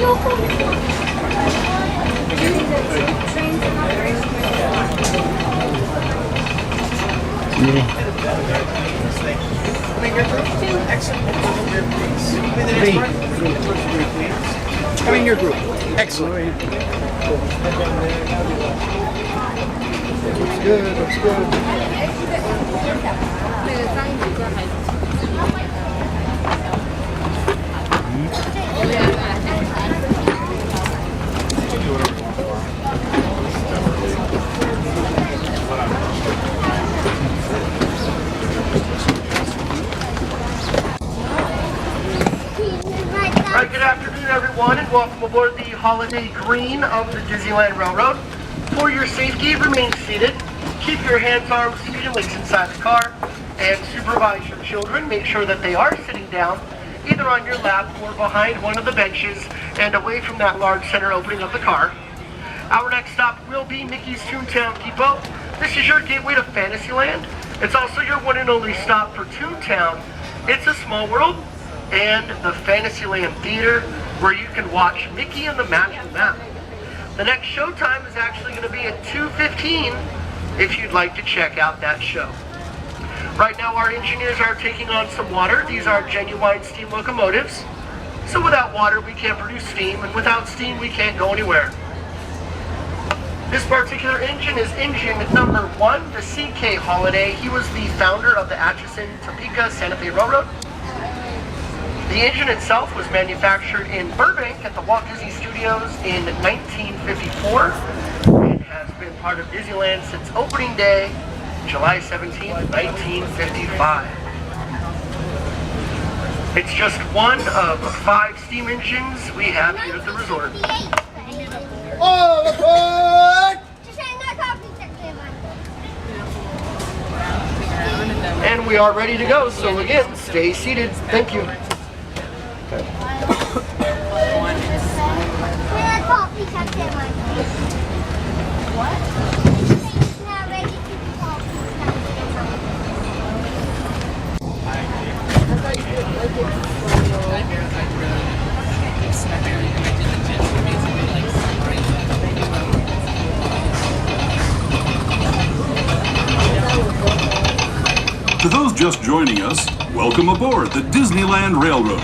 Come in your group. Excellent. Looks good, looks good. All right, good afternoon, everyone, and welcome aboard the Holiday Green of the Disneyland Railroad. For your safety, remain seated. Keep your hands, arms, feet, and legs inside the car, and supervise your children. Make sure that they are sitting down, either on your lap or behind one of the benches, and away from that large center opening of the car. Our next stop will be Mickey's Toontown Depot. This is your gateway to Fantasyland. It's also your one and only stop for Toontown. It's a Small World and the Fantasyland Theater, where you can watch Mickey and the Magical Map. The next show time is actually going to be at 2:15 if you'd like to check out that show. Right now our engineers are taking on some water. These are genuine steam locomotives. So without water we can't produce steam, and without steam we can't go anywhere. This particular engine is engine number 1, the C.K. Holiday. He was the founder of the Atchison, Topeka, Santa Fe Railroad. The engine itself was manufactured in Burbank at the Walt Disney Studios in 1954 and has been part of Disneyland since opening day, July 17, 1955. It's just one of 5 steam engines we have here at the resort. All aboard! And we are ready to go, so again, stay seated. Thank you. To those just joining us, welcome aboard the Disneyland Railroad.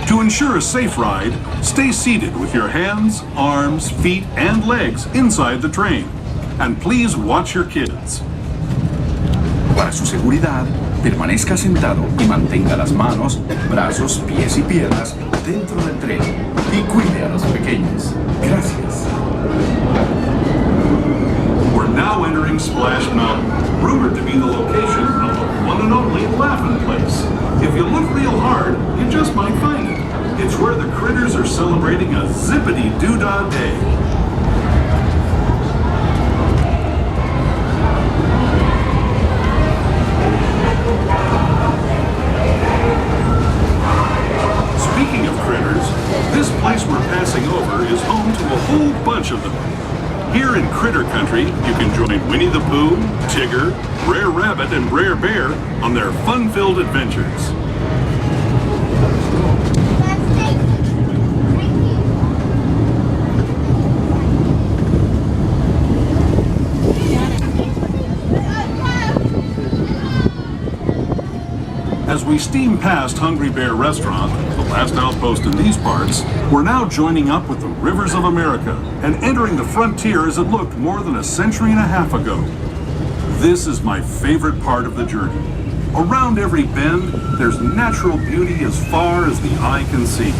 To ensure a safe ride, stay seated with your hands, arms, feet, and legs inside the train. And please watch your kids. Para su seguridad, permanezca sentado y mantenga las manos, brazos, pies y piernas dentro del tren y cuide a los pequeños. Gracias. We're now entering Splash Mountain, rumored to be the location of the one and only Laugh-In Place. If you look real hard, you just might find it. It's where the critters are celebrating a zippity-doo-dah day. Speaking of critters, this place we're passing over is home to a whole bunch of them. Here in Critter Country, you can join Winnie the Pooh, Tigger, Brer Rabbit, and Brer Bear on their fun-filled adventures. As we steam past Hungry Bear Restaurant, the last outpost in these parts, we're now joining up with the rivers of America and entering the frontier as it looked more than a century and a half ago. This is my favorite part of the journey. Around every bend, there's natural beauty as far as the eye can see.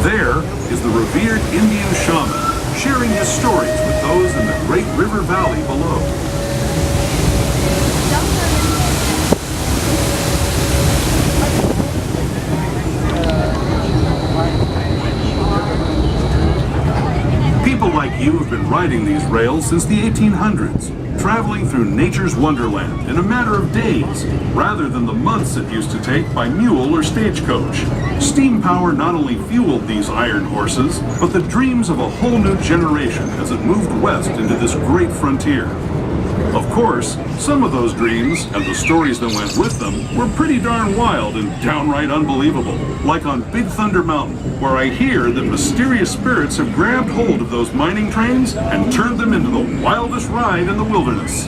There is the revered Indian shaman, sharing his stories with those in the great river valley below. People like you have been riding riding these rails since the 1800s, traveling through nature's wonderland in a matter of days, rather than the months it used to take by mule or stagecoach. Steam power not only fueled these iron horses, but the dreams of a whole new generation as it moved west into this great frontier. Of course, some of those dreams, and the stories that went with them, were pretty darn wild and downright unbelievable. Like on Big Thunder Mountain, where I hear that mysterious spirits have grabbed hold of those mining trains and turned them into the wildest ride in the wilderness.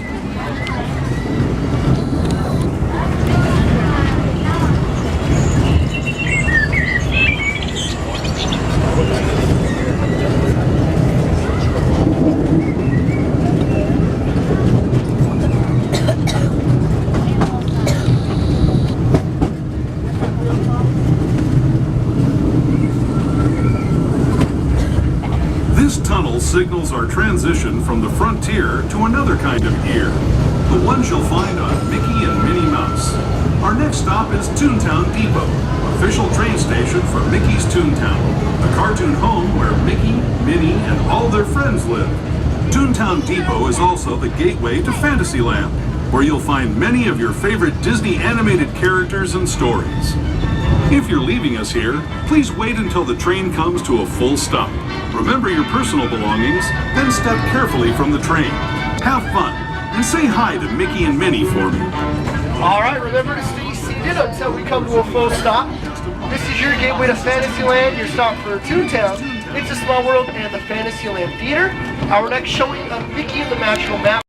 This tunnel signals our transition from the frontier to another kind of ear, the ones you'll find on Mickey and Minnie Mouse. Our next stop is Toontown Depot, official train station for Mickey's Toontown, the cartoon home where Mickey, Minnie, and all their friends live. Toontown Depot is also the gateway to Fantasyland, where you'll find many of your favorite Disney animated characters and stories. If you're leaving us here, please wait until the train comes to a full stop. Remember your personal belongings, then step carefully from the train. Have fun, and say hi to Mickey and Minnie for me. All right, remember to stay seated until we come to a full stop. This is your gateway to Fantasyland, your stop for Toontown, It's a Small World, and the Fantasyland Theater. Our next showing of Mickey and the Magical Map